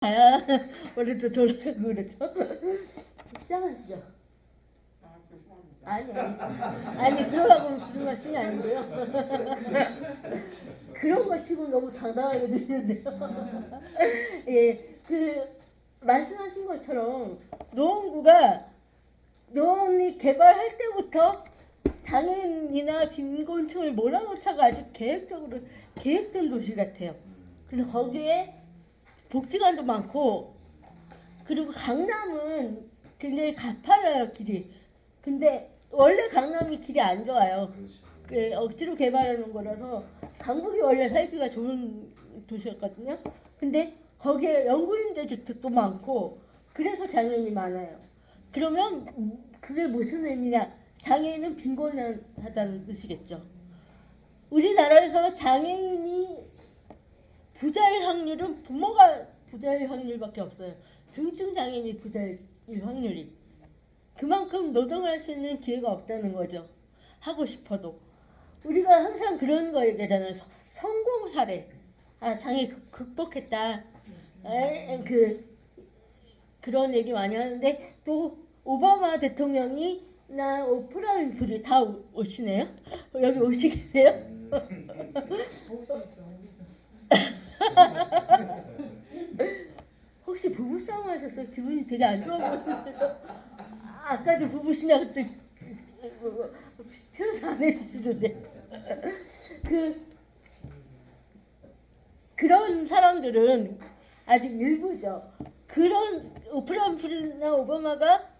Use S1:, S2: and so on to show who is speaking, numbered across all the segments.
S1: 가야 우리도 돌아가고 그렇죠. 시작하시죠. 아니 그러라고 들은 말씀이 아니고요. 그런 거 치고 너무 당당하게 들리는데요. 예, 그 말씀하신 것처럼 노원이 개발할 때부터 장애인이나 빈곤층을 몰아넣자가 아주 계획적으로 계획된 도시 같아요. 그래서 거기에 복지관도 많고, 그리고 강남은 굉장히 가팔라요, 길이. 근데 원래 강남이 길이 안 좋아요. 억지로 개발하는 거라서 강북이 원래 살기가 좋은 도시였거든요. 근데 거기에 영구임대 주택도 많고, 그래서 장애인이 많아요. 그러면 그게 무슨 의미냐? 장애인은 빈곤하다는 뜻이겠죠. 우리나라에서 장애인이 부자일 확률은 부모가 부자일 확률밖에 없어요. 중증 장애인이 부자일 확률이. 그만큼 노동할 수 있는 기회가 없다는 거죠. 하고 싶어도. 우리가 항상 그런 거 얘기하잖아요. 성공 사례. 장애 극복했다. 그런 얘기 많이 하는데, 또 오바마 대통령이 나 오프라 윈프리 다 오시네요. 여기 오시겠어요? 혹시 부부싸움 하셔서 기분이 되게 안 좋아 보이는데요? 아까도 부부시냐고 표현 안 해주시던데. 그런 사람들은 아주 일부죠. 그런 오프라 윈프리나 오바마가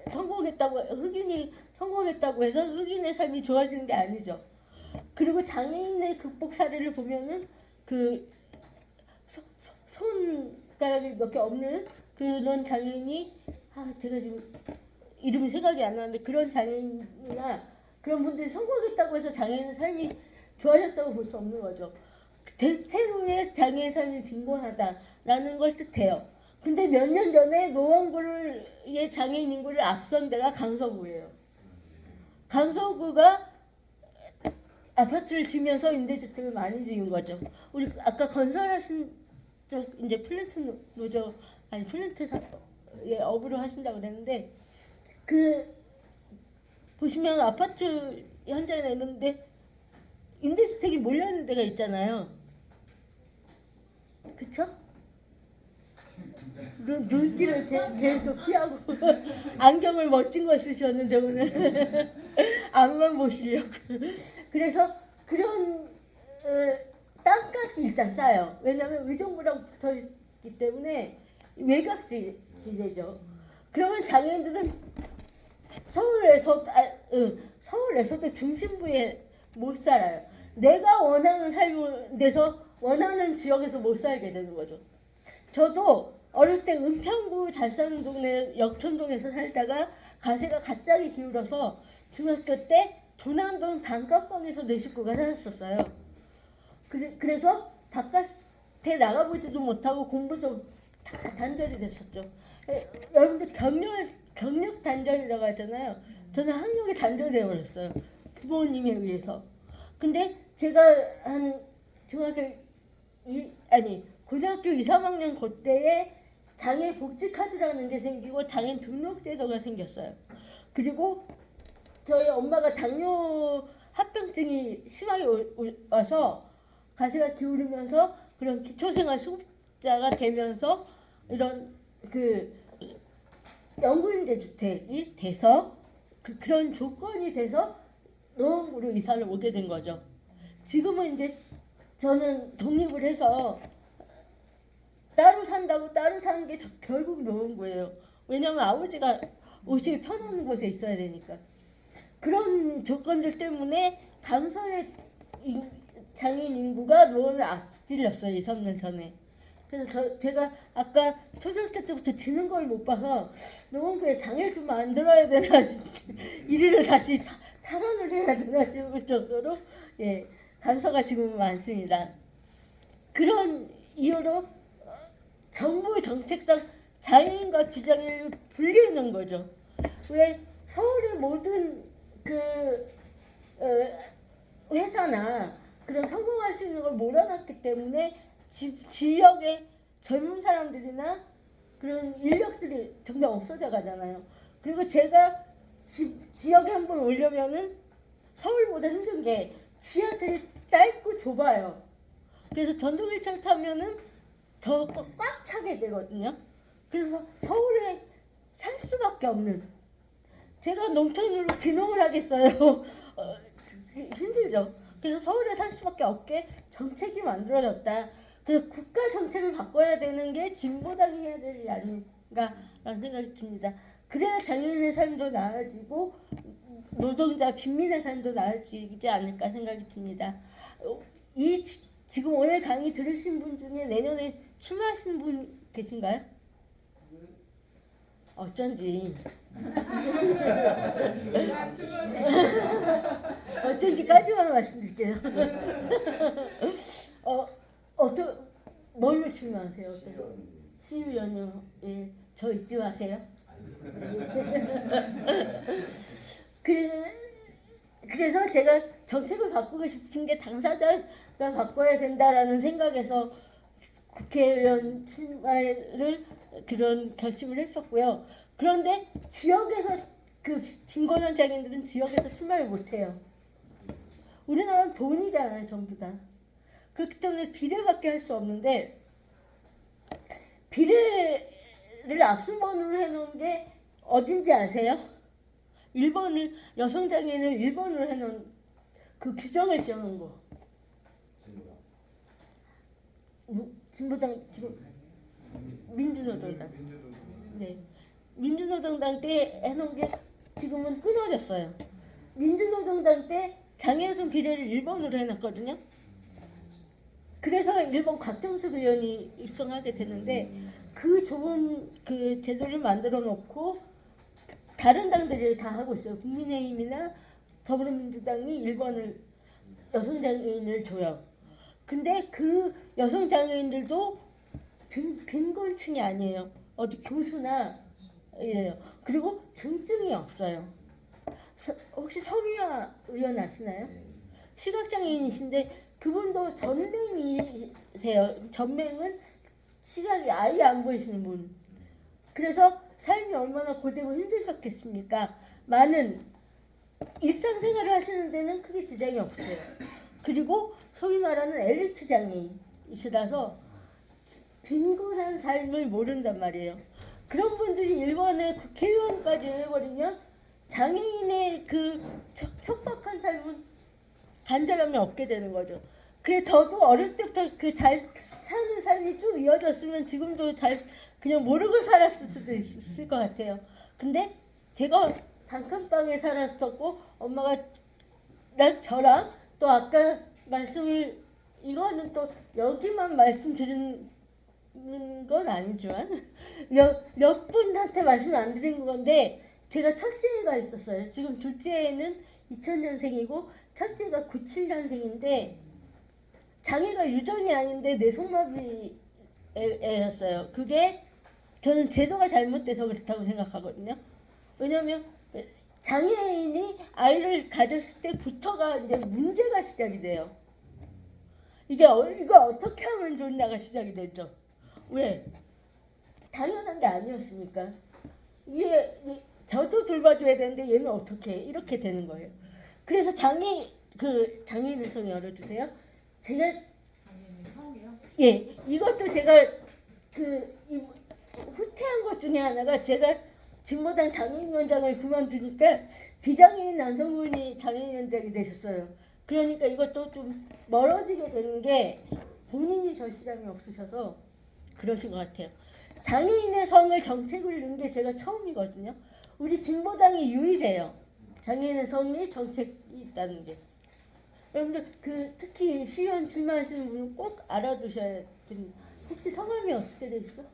S1: 흑인이 성공했다고 해서 흑인의 삶이 좋아지는 게 아니죠. 그리고 장애인의 극복 사례를 보면은 손가락이 몇 개 없는 그런 장애인이 제가 지금 이름이 생각이 안 나는데, 그런 장애인이나 그런 분들이 성공했다고 해서 장애인의 삶이 좋아졌다고 볼 수 없는 거죠. 대체로의 장애인 삶이 빈곤하다라는 걸 뜻해요. 근데 몇 년 전에 노원구의 장애인 인구를 앞선 데가 강서구예요. 강서구가 아파트를 지면서 임대주택을 많이 지은 거죠. 우리 아까 건설하신 쪽 이제 플랜트 노조 플랜트 업으로 하신다고 그랬는데, 보시면 아파트 현장에 내는데 임대주택이 몰려 있는 데가 있잖아요. 그쵸? 눈길을 계속 피하고 안경을 멋진 거 쓰셨는데 오늘 앞만 보시려고. 그래서 그런 땅값이 일단 싸요. 왜냐하면 의정부랑 붙어있기 때문에 외곽지대죠. 그러면 장애인들은 서울에서도 중심부에 못 살아요. 내가 원하는 삶에서 원하는 지역에서 못 살게 되는 거죠. 저도 어릴 때 은평구 잘 사는 동네 역촌동에서 살다가 가세가 갑자기 기울어서 중학교 때 조남동 단칸방에서 내 식구가 살았었어요. 그래서 바깥에 나가보지도 못하고 공부도 다 단절이 됐었죠. 여러분들 경력 단절이라고 하잖아요. 저는 학력이 단절되어 버렸어요. 부모님에 의해서. 근데 제가 한 고등학교 2, 3학년 그때에 장애 복지 카드라는 게 생기고 장애인 등록제도가 생겼어요. 그리고 저희 엄마가 당뇨 합병증이 심하게 와서 가세가 기울으면서 그런 기초생활 수급자가 되면서 이런 영구임대 주택이 돼서 그런 조건이 돼서 노원구로 이사를 오게 된 거죠. 지금은 이제 저는 독립을 해서 따로 사는 게 결국 노원구예요. 왜냐하면 아버지가 오시기 편한 곳에 있어야 되니까. 그런 조건들 때문에 강서의 장애인 인구가 노원을 앞질렀어요. 2, 3년 전에. 그래서 제가 아까 초등학교 때부터 지는 걸 못 봐서 노원구에 장애를 좀 만들어야 되나 이리를 다시 탈환을 해야 되나 싶을 정도로 강서가 지금 많습니다. 그런 이유로 정부 정책상 장애인과 비장애인을 분리해놓은 거죠. 왜 서울의 모든 회사나 그런 성공할 수 있는 걸 몰아놨기 때문에 지역의 젊은 사람들이나 그런 인력들이 점점 없어져 가잖아요. 그리고 제가 지역에 한번 오려면은 서울보다 힘든 게 지하철이 짧고 좁아요. 그래서 전동일차를 타면은 더 꽉 차게 되거든요. 그래서 서울에 살 수밖에 없는, 제가 농촌으로 귀농을 하겠어요. 힘들죠. 그래서 서울에 살 수밖에 없게 정책이 만들어졌다. 그래서 국가 정책을 바꿔야 되는 게 진보당이 해야 될 일이 아닌가라는 생각이 듭니다. 그래야 장애인의 삶도 나아지고 노동자 빈민의 삶도 나아지지 않을까 생각이 듭니다. 지금 오늘 강의 들으신 분 중에 내년에 출마하신 분 계신가요? 어쩐지 어쩐지까지만 말씀드릴게요. 뭘로 출마하세요? 시의원이요. 예, 저 잊지 마세요. 그래서 제가 정책을 바꾸고 싶은 게 당사자가 바꿔야 된다라는 생각에서 국회의원 출마를 그런 결심을 했었고요. 그런데 지역에서 그 빈곤한 장애인들은 지역에서 출마를 못해요. 우리나라는 돈이잖아요, 전부 다. 그렇기 때문에 비례밖에 할 수 없는데, 비례를 앞순번으로 해놓은 게 어딘지 아세요? 1번을, 여성 장애인을 1번으로 해놓은 그 규정을 지어놓은 거. 진보당, 지금 민주노동당. 네. 민주노동당 때 해놓은 게 지금은 끊어졌어요. 민주노동당 때 장애인 비례를 1번으로 해놨거든요. 그래서 1번 곽정숙 의원이 입성하게 되는데, 그 좋은 그 제도를 만들어 놓고 다른 당들이 다 하고 있어요. 국민의힘이나 더불어민주당이 1번을 여성 장애인을 줘요. 근데 그 여성 장애인들도 빈곤층이 아니에요. 어디 교수나 이래요. 그리고 중증이 없어요. 혹시 서미화 의원 아시나요? 시각장애인이신데 그분도 전맹이세요. 전맹은 시각이 아예 안 보이시는 분. 그래서 삶이 얼마나 고되고 힘드셨겠습니까? 많은 일상생활을 하시는 데는 크게 지장이 없어요. 그리고 소위 말하는 엘리트 장애인이시라서 빈곤한 삶을 모른단 말이에요. 그런 분들이 일본의 국회의원까지 해버리면 장애인의 그 척박한 삶은 간절함이 없게 되는 거죠. 그래서 저도 어렸을 때부터 그 잘 사는 삶이 쭉 이어졌으면 지금도 잘 그냥 모르고 살았을 수도 있을 것 같아요. 근데 제가 단칸방에 살았었고 엄마가 저랑 또 아까 말씀을 이거는 또 여기만 말씀드리는 건 아니지만 몇 분한테 말씀 안 드린 건데 제가 첫째가 있었어요. 지금 둘째는 2000년생이고 첫째가 97년생인데 장애가 유전이 아닌데 뇌성마비 애였어요. 그게 저는 제도가 잘못돼서 그렇다고 생각하거든요. 왜냐하면 장애인이 아이를 가졌을 때부터가 이제 문제가 시작이 돼요. 이거 어떻게 하면 좋냐가 시작이 되죠. 왜? 당연한 게 아니었으니까. 저도 돌봐줘야 되는데 얘는 어떻게 해? 이렇게 되는 거예요. 그래서 장애인의 성이 열어주세요. 제가 성이요? 예, 이것도 제가 후퇴한 것 중에 하나가 제가 진보당 장애인위원장을 그만두니까 비장애인 남성분이 장애인위원장이 되셨어요. 그러니까 이것도 좀 멀어지게 되는 게 본인이 절실함이 없으셔서 그러신 것 같아요. 장애인의 성을 정책을 넣은 게 제가 처음이거든요. 우리 진보당이 유일해요. 장애인의 성이 정책이 있다는 게. 여러분들 특히 시의원 출마하시는 분은 꼭 알아두셔야 됩니다. 혹시 성함이 어떻게 되시죠?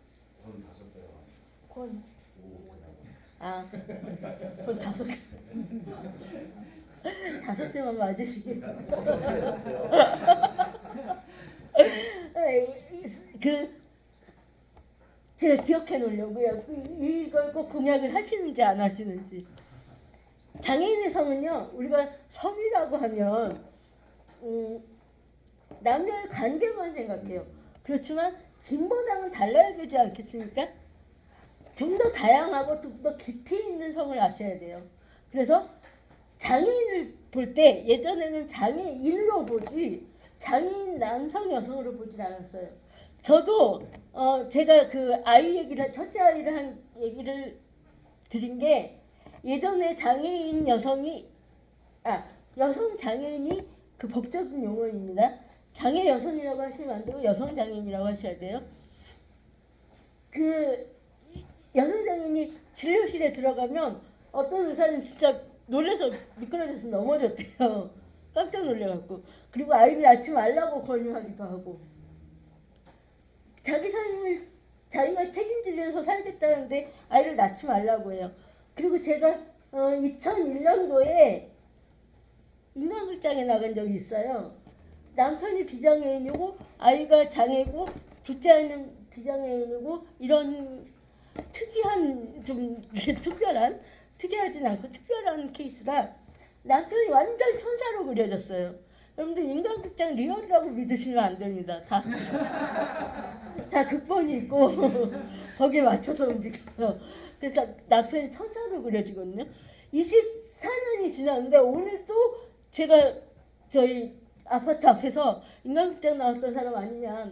S1: 권. 권 5개. 5개만 맞으시게. 제가 기억해 놓으려고요. 이걸 꼭 공약을 하시는지 안 하시는지. 장애인의 성은요, 우리가 성이라고 하면 남녀의 관계만 생각해요. 그렇지만 진보당은 달라야 되지 않겠습니까? 좀 더 다양하고 좀 더 깊이 있는 성을 아셔야 돼요. 그래서 장애인을 볼 때 예전에는 장애인으로 보지 장애인 남성 여성으로 보질 않았어요. 저도 제가 그 아이 얘기를 첫째 아이를 한 얘기를 드린 게 예전에 장애인 여성이 여성 장애인이 그 법적인 용어입니다. 장애 여성이라고 하시면 안 되고 여성 장애인이라고 하셔야 돼요. 그 여성 장애인이 진료실에 들어가면 어떤 의사는 진짜 놀래서 미끄러져서 넘어졌대요. 깜짝 놀래갖고. 그리고 아이를 낳지 말라고 권유하기도 하고. 자기 삶을 자기가 책임지면서 살겠다는데 아이를 낳지 말라고 해요. 그리고 제가 2001년도에 인간극장에 나간 적이 있어요. 남편이 비장애인이고 아이가 장애고 둘째 아이는 비장애인이고 이런 특이한 좀 특이하진 않고 특별한 케이스라 남편이 완전 천사로 그려졌어요. 여러분들 인간극장 리얼이라고 믿으시면 안 됩니다. 다 극본이 있고 거기에 맞춰서 움직여요. 그래서 남편이 천사로 그려지거든요. 24년이 지났는데 오늘 또 제가 저희 아파트 앞에서 인간극장 나왔던 사람 아니냐.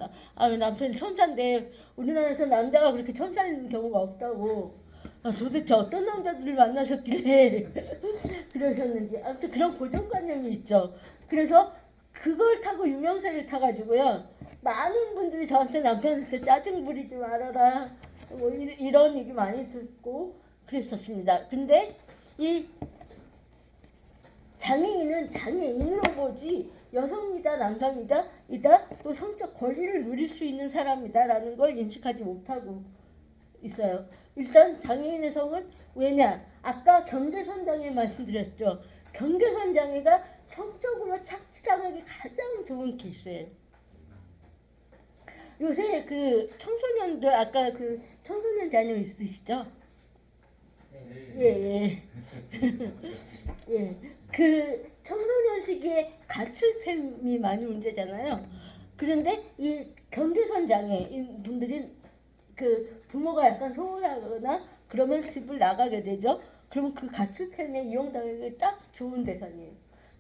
S1: 왜 남편이 천사인데 우리나라에서 남자가 그렇게 천사인 경우가 없다고. 도대체 어떤 남자들을 만나셨길래 그러셨는지. 아무튼 그런 고정관념이 있죠. 그래서 그걸 타고 유명세를 타가지고요. 많은 분들이 저한테 남편한테 짜증 부리지 말아라. 뭐 이런 얘기 많이 듣고 그랬었습니다. 근데 이 장애인은 장애인으로 보지 여성이다 남성이다 또 성적 권리를 누릴 수 있는 사람이다라는 걸 인식하지 못하고 있어요. 일단 장애인의 성은 왜냐? 아까 경계선 장애 말씀드렸죠. 경계선 장애가 성적으로 착취당하기 가장 좋은 케이스예요. 요새 그 청소년들 아까 그 청소년 자녀 있으시죠? 예. 예. 그 청소년 시기에 가출팸이 많이 문제잖아요. 그런데 이 경계선 장애인 분들이 그 부모가 약간 소홀하거나 그러면 집을 나가게 되죠. 그러면 그 가출팸에 이용당하기 딱 좋은 대상이에요.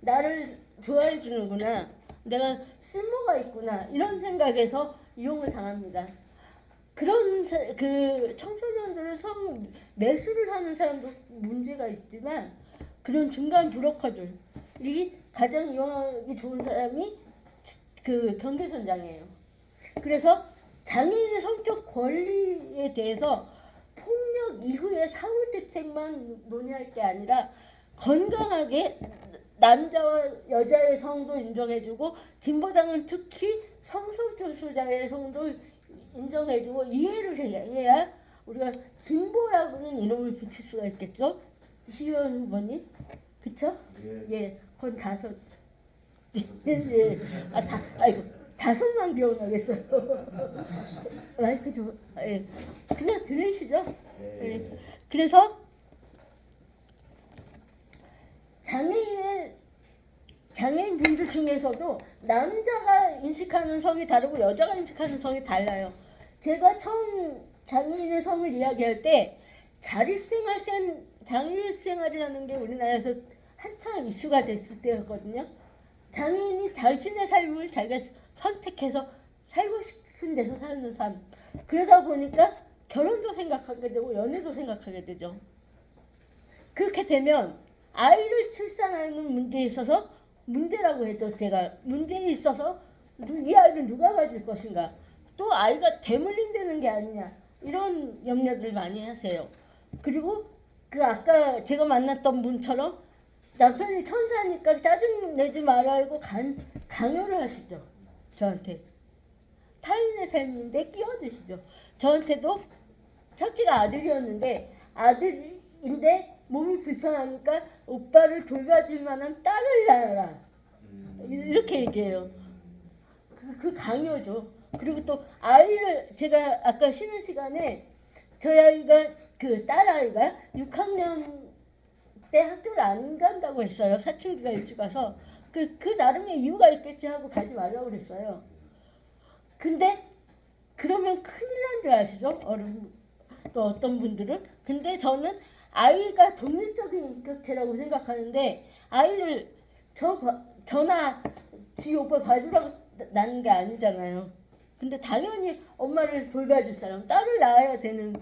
S1: 나를 좋아해 주는구나. 내가 쓸모가 있구나. 이런 생각에서 이용을 당합니다. 그런 그 청소년들은 성 매수를 하는 사람도 문제가 있지만 그런 중간 브로커들이 가장 이용하기 좋은 사람이 그 경계선 장애예요. 그래서 장애인의 성적 권리에 대해서 폭력 이후의 사후 대책만 논의할 게 아니라 건강하게 남자와 여자의 성도 인정해주고 진보당은 특히 성소수자의 성도 인정해주고 이해를 해야 우리가 진보라고는 이름을 붙일 수가 있겠죠. 시의원 후보님, 그쵸? 예, 건 다섯. 예, 다섯만 기억나겠어요. 마이크 좀, 예, 그냥 들으시죠. 예. 그래서 장애인 분들 중에서도 남자가 인식하는 성이 다르고 여자가 인식하는 성이 달라요. 제가 처음 장애인의 성을 이야기할 때 장애생활이라는 게 우리나라에서 한참 이슈가 됐을 때였거든요. 장애인이 자신의 삶을 자기가 선택해서 살고 싶은 데서 사는 삶. 그러다 보니까 결혼도 생각하게 되고 연애도 생각하게 되죠. 그렇게 되면 아이를 출산하는 문제에 있어서 문제라고 해도 제가 문제에 있어서 이 아이를 누가 가질 것인가, 또 아이가 대물림되는 게 아니냐, 이런 염려들 많이 하세요. 그리고 그 아까 제가 만났던 분처럼 남편이 천사니까 짜증 내지 말라고 강요를 하시죠. 저한테 타인의 삶인데 끼어드시죠. 저한테도 첫째가 아들이었는데 아들인데 몸이 불편하니까 오빠를 돌봐줄 만한 딸을 낳아라. 이렇게 얘기해요. 그 강요죠. 그리고 또 아이를 제가 아까 쉬는 시간에 저희 아이가 그 딸아이가 6학년 때 학교를 안 간다고 했어요. 사춘기가 일찍 와서 그 나름의 이유가 있겠지 하고 가지 말라고 그랬어요. 근데 그러면 큰일 난 줄 아시죠? 또 어떤 분들은. 근데 저는 아이가 독립적인 인격체라고 생각하는데, 아이를 저나 지 오빠 봐주라고 낳는 게 아니잖아요. 근데 당연히 엄마를 돌봐줄 사람, 딸을 낳아야 되는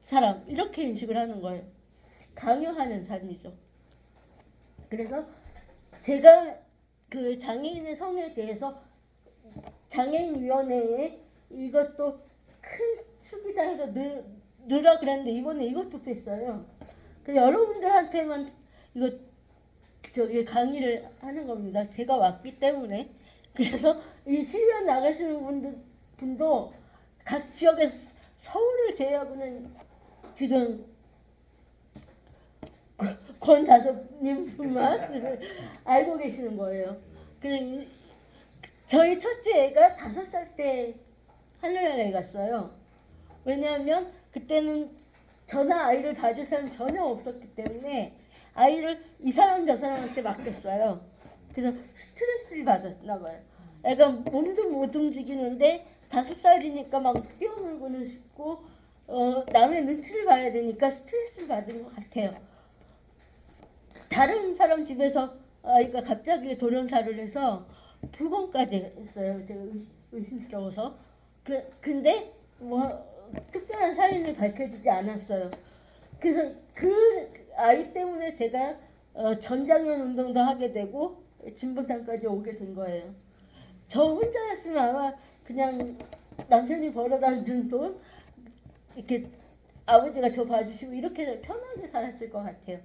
S1: 사람, 이렇게 인식을 하는 거예요. 강요하는 삶이죠. 그래서 제가 그 장애인의 성에 대해서 장애인위원회에 이것도 큰 수비자에서 늘어 그랬는데, 이번에 이것도 뺐어요. 그 여러분들한테만 이거 저기 강의를 하는 겁니다. 제가 왔기 때문에. 그래서 이 실현 나가시는 분도 각 지역에, 서울을 제외하고는 지금 권다섯님뿐만 알고 계시는 거예요. 저희 첫째 애가 5살 때 하늘나라에 갔어요. 왜냐하면 그때는 저나 아이를 봐줄 사람 전혀 없었기 때문에 아이를 이 사람 저 사람한테 맡겼어요. 그래서 스트레스를 받았나 봐요. 애가 몸도 못 움직이는데 5살이니까 막 뛰어놀고는 싶고 남의 눈치를 봐야 되니까 스트레스를 받은 것 같아요. 다른 사람 집에서 아이가 갑자기 돌연사를 해서 부검까지 했어요. 제가 의심스러워서. 근데 뭐 특별한 사인을 밝혀주지 않았어요. 그래서 그 아이 때문에 제가 전장현 운동도 하게 되고 진보탄까지 오게 된 거예요. 저 혼자였으면 아마 그냥 남편이 벌어다 준 돈 이렇게 아버지가 저 봐주시고 이렇게 편하게 살았을 것 같아요.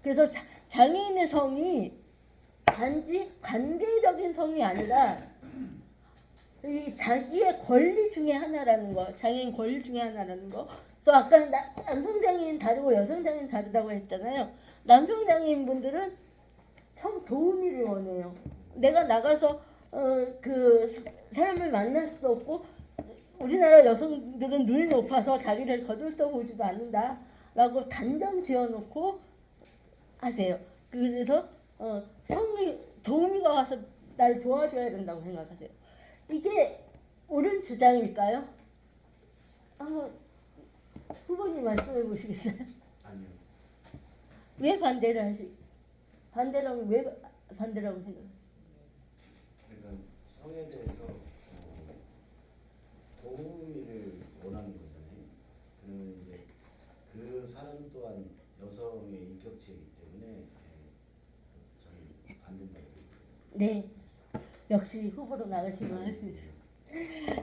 S1: 그래서 장애인의 성이 단지 관계적인 성이 아니라 이 자기의 권리 중에 하나라는 거, 장애인 권리 중에 하나라는 거. 또 아까 남성 장애인 다르고 여성 장애인 다르다고 했잖아요. 남성 장애인 분들은 성 도우미를 원해요. 내가 나가서 그 사람을 만날 수도 없고, 우리나라 여성들은 눈이 높아서 자기를 거들떠 보지도 않는다라고 단정 지어놓고 하세요. 그래서 성이 도우미가 와서 날 도와줘야 된다고 생각하세요. 이게 옳은 주장일까요? 후보님 말씀해 보시겠어요?
S2: 아니요.
S1: 왜 반대라고 왜 반대라고 생각해요?
S2: 그러니까 성에 대해서 도우미를 원하는 거잖아요. 그러면 이제 그 사람 또한 여성의 인격체이기 때문에 저는 안 된다고 생각해요.
S1: 네, 역시 후보로 나가시면 하십니다.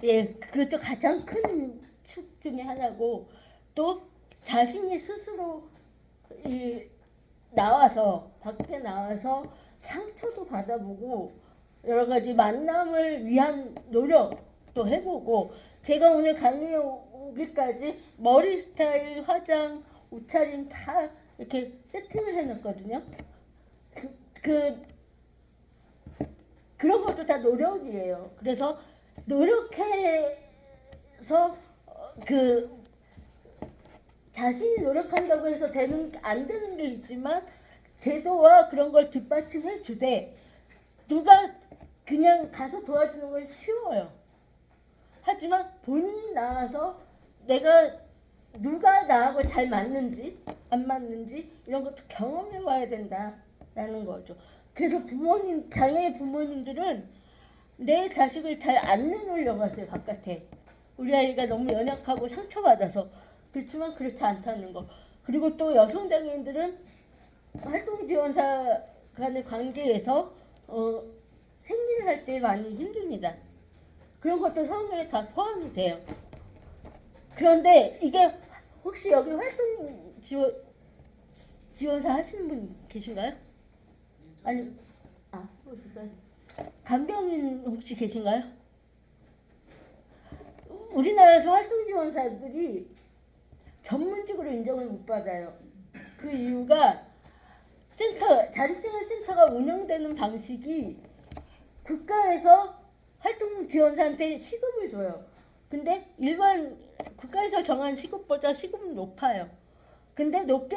S1: 예, 그것도 가장 큰 축 중에 하나고, 또 자신이 스스로 밖에 나와서 상처도 받아보고 여러 가지 만남을 위한 노력도 해보고, 제가 오늘 강의에 오기까지 머리 스타일, 화장, 옷차림 다 이렇게 세팅을 해놨거든요. 그런 것도 다 노력이에요. 그래서 노력해서 자신이 노력한다고 해서 안 되는 게 있지만, 제도와 그런 걸 뒷받침해 주되, 누가 그냥 가서 도와주는 건 쉬워요. 하지만 본인이 나와서 내가 누가 나하고 잘 맞는지 안 맞는지 이런 것도 경험해 봐야 된다라는 거죠. 그래서 장애 부모님들은 내 자식을 잘 안 내놓으려고 하세요, 바깥에. 우리 아이가 너무 연약하고 상처받아서. 그렇지만 그렇지 않다는 거. 그리고 또 여성 장애인들은 활동지원사 간의 관계에서 생리를 할 때 많이 힘듭니다. 그런 것도 성에 다 포함이 돼요. 그런데 이게 혹시 여기 지원사 하시는 분 계신가요? 아니, 보셨어요? 간병인 혹시 계신가요? 우리나라에서 활동지원사들이 전문직으로 인정을 못 받아요. 그 이유가 자립생활센터가 운영되는 방식이 국가에서 활동지원사한테 시급을 줘요. 근데 일반 국가에서 정한 시급보다 시급은 높아요. 근데 높게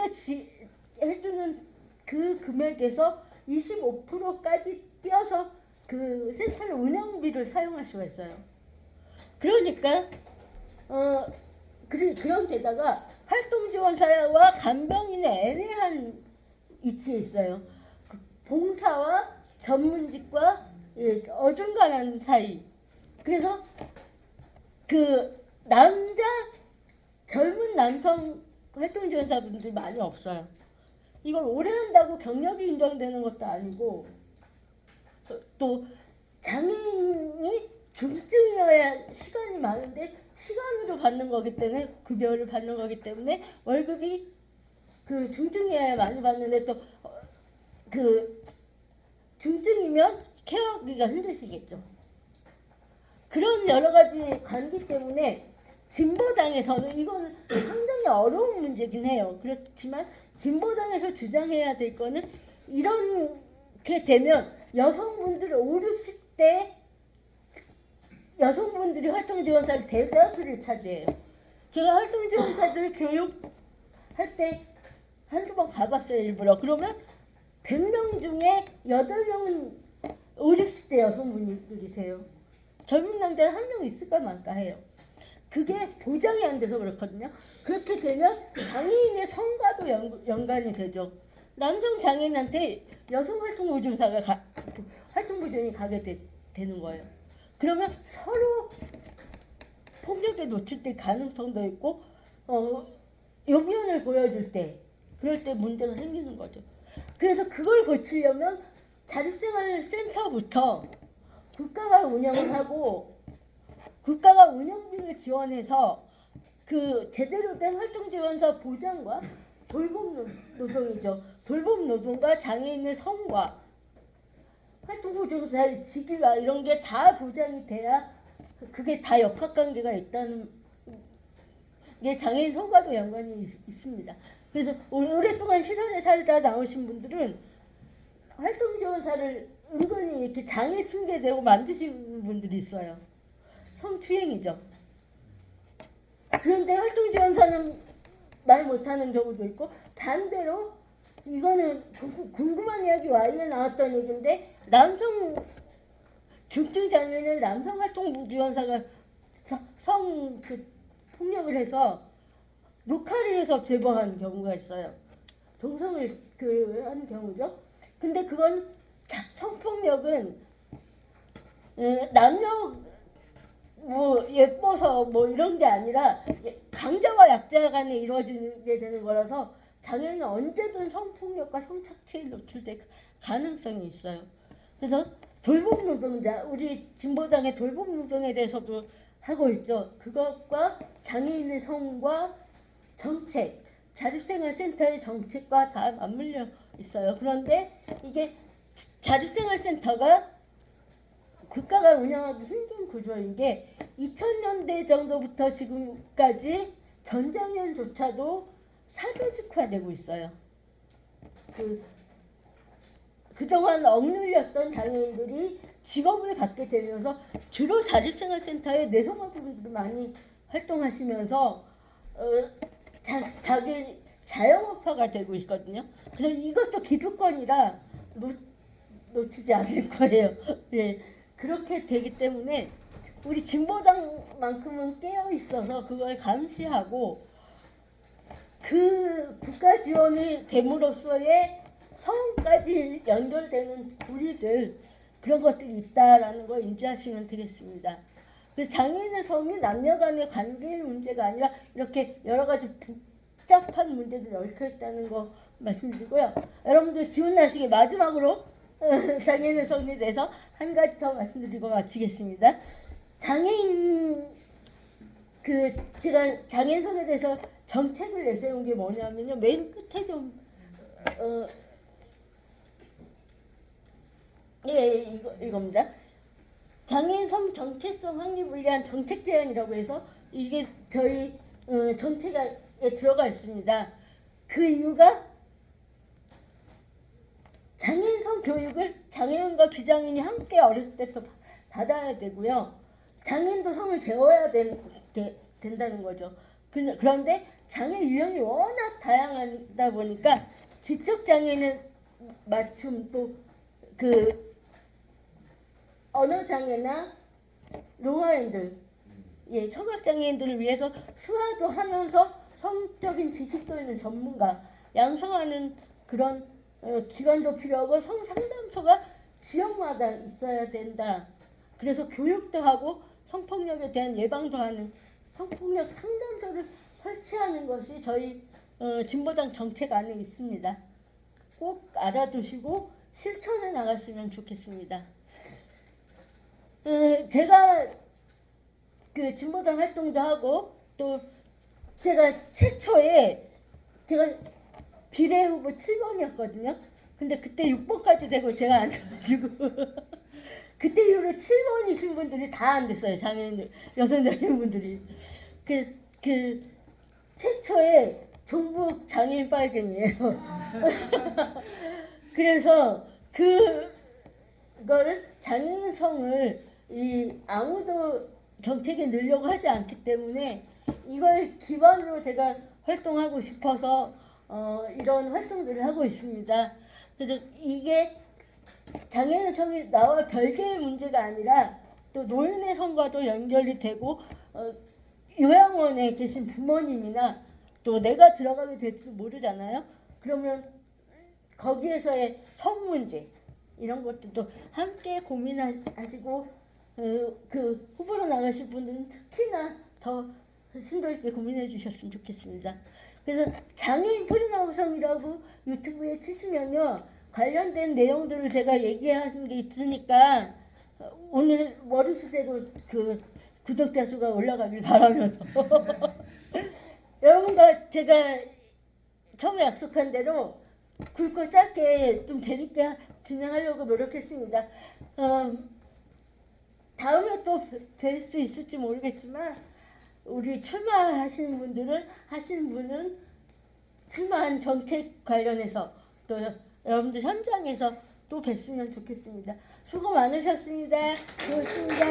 S1: 해주는 그 금액에서 25%까지 띄어서 그 센터의 운영비를 사용할 수가 있어요. 그러니까 그런 데다가 활동지원사와 간병인의 애매한 위치에 있어요. 그 봉사와 전문직과 어중간한 사이. 그래서 그 젊은 남성 활동지원사분들이 많이 없어요. 이걸 오래 한다고 경력이 인정되는 것도 아니고 또 장애인이 중증이어야 시간이 많은데 시간으로 받는 거기 때문에 급여를 받는 거기 때문에 월급이 그 중증이어야 많이 받는데 또 그 중증이면 케어하기가 힘드시겠죠. 그런 여러 가지 관계 때문에 진보당에서는 이거는 상당히 어려운 문제긴 해요. 그렇지만 진보당에서 주장해야 될 거는 이렇게 되면 여성분들 5, 60대 여성분들이 활동지원사를 대다수를 차지해요. 제가 활동지원사들 교육할 때 한두 번 가봤어요, 일부러. 그러면 100명 중에 8명은 5, 60대 여성분들이세요. 젊은 남자는 한 명 있을까 말까 해요. 그게 보장이 안 돼서 그렇거든요. 그렇게 되면 장애인의 성과도 연관이 되죠. 남성 장애인한테 여성 활동보증사가 활동보증이 가게 되는 거예요. 그러면 서로 폭력에 노출될 가능성도 있고 요변을 보여줄 때 그럴 때 문제가 생기는 거죠. 그래서 그걸 고치려면 자립생활센터부터 국가가 운영을 하고 국가가 운영비를 지원해서 그 제대로 된 활동지원사 보장과 돌봄 노동이죠. 돌봄 노동과 장애인의 성과 활동보증사의 직위와 이런 게 다 보장이 돼야 그게 다 역학관계가 있다는 게 장애인 성과도 연관이 있습니다. 그래서 오랫동안 시설에 살다 나오신 분들은 활동지원사를 은근히 이렇게 장애 숭배되고 만드시는 분들이 있어요. 성추행이죠. 그런데 활동지원사는 말 못하는 경우도 있고 반대로 이거는 궁금한 이야기 Y에 나왔던 얘기인데 남성 중증 장애인을 남성 활동지원사가 폭력을 해서 녹화를 해서 제보한 경우가 있어요. 동성을 한 경우죠. 근데 그건 성폭력은 남녀 뭐 예뻐서 뭐 이런 게 아니라 강자와 약자 간에 이루어지게 되는 거라서 장애인은 언제든 성폭력과 성착취에 노출될 가능성이 있어요. 그래서 돌봄 노동자, 우리 진보당의 돌봄 노동에 대해서도 하고 있죠. 그것과 장애인의 성과 정책, 자립생활센터의 정책과 다 맞물려 있어요. 그런데 이게 자립생활센터가 국가가 운영하기 힘든 구조인 게 2000년대 정도부터 지금까지 전장년조차도 사교직화되고 있어요. 그동안 억눌렸던 장애인들이 직업을 갖게 되면서 주로 자립생활센터에 내성화부분들이 많이 활동하시면서 자기 자영업화가 되고 있거든요. 그래서 이것도 기득권이라 놓치지 않을 거예요. 예, 그렇게 되기 때문에 우리 진보당만큼은 깨어 있어서 그걸 감시하고 그 국가 지원이 됨으로써의 성까지 연결되는 고리들 그런 것들이 있다라는 걸 인지하시면 되겠습니다. 그래서 장애인의 성이 남녀 간의 관계의 문제가 아니라 이렇게 여러 가지 복잡한 문제들이 얽혀 있다는 거 말씀드리고요. 여러분들 기운 나시게 마지막으로 장애인의 성에 대해서 한 가지 더 말씀드리고 마치겠습니다. 제가 장애인 성에 대해서 정책을 내세운 게 뭐냐면요. 맨 끝에 좀 이겁니다. 장애인 성 정체성 확립을 위한 정책 제안이라고 해서 이게 저희 정책에 들어가 있습니다. 그 이유가 장애인 성 교육을 장애인과 비장애인이 함께 어렸을 때부터 받아야 되고요. 장애인도 성을 배워야 된다는 거죠. 그런데 장애 유형이 워낙 다양하다 보니까 지적 장애는 맞춤 또 언어 장애나 롱아인들 예, 청각장애인들을 위해서 수화도 하면서 성적인 지식도 있는 전문가 양성하는 그런 기관도 필요하고 성상담소가 지역마다 있어야 된다. 그래서 교육도 하고 성폭력에 대한 예방도 하는 성폭력 상담소를 설치하는 것이 저희 진보당 정책 안에 있습니다. 꼭 알아두시고 실천해 나갔으면 좋겠습니다. 제가 그 진보당 활동도 하고 또 제가 최초에 제가 비례 후보 7번이었거든요. 근데 그때 6번까지 되고 제가 안 돼가지고 그때 이후로 7번이신 분들이 다 안 됐어요. 장애인 여성 장애인분들이 그 최초의 종북 장애인 빨갱이에요. 그래서 그거를 장애인성을 아무도 정책에 넣으려고 하지 않기 때문에 이걸 기반으로 제가 활동하고 싶어서 이런 활동들을 하고 있습니다. 그래서 이게 장애인성이 나와 별개의 문제가 아니라 또 노인의 성과도 연결이 되고 요양원에 계신 부모님이나 또 내가 들어가게 될지도 모르잖아요. 그러면 거기에서의 성 문제 이런 것들도 함께 고민하시고 그 후보로 나가실 분들은 특히나 더 심도 있게 고민해 주셨으면 좋겠습니다. 그래서 장애인 프리나우성이라고 유튜브에 치시면요 관련된 내용들을 제가 얘기하는 게 있으니까 오늘 머리수대로 그 구독자 수가 올라가길 바라면서 여러분과 제가 처음에 약속한 대로 굵고 짧게 좀 재밌게 진행하려고 노력했습니다. 다음에 또 뵐 수 있을지 모르겠지만 우리 출마하시는 분은 출마한 정책 관련해서 또 여러분들 현장에서 또 뵀으면 좋겠습니다. 수고 많으셨습니다. 고맙습니다.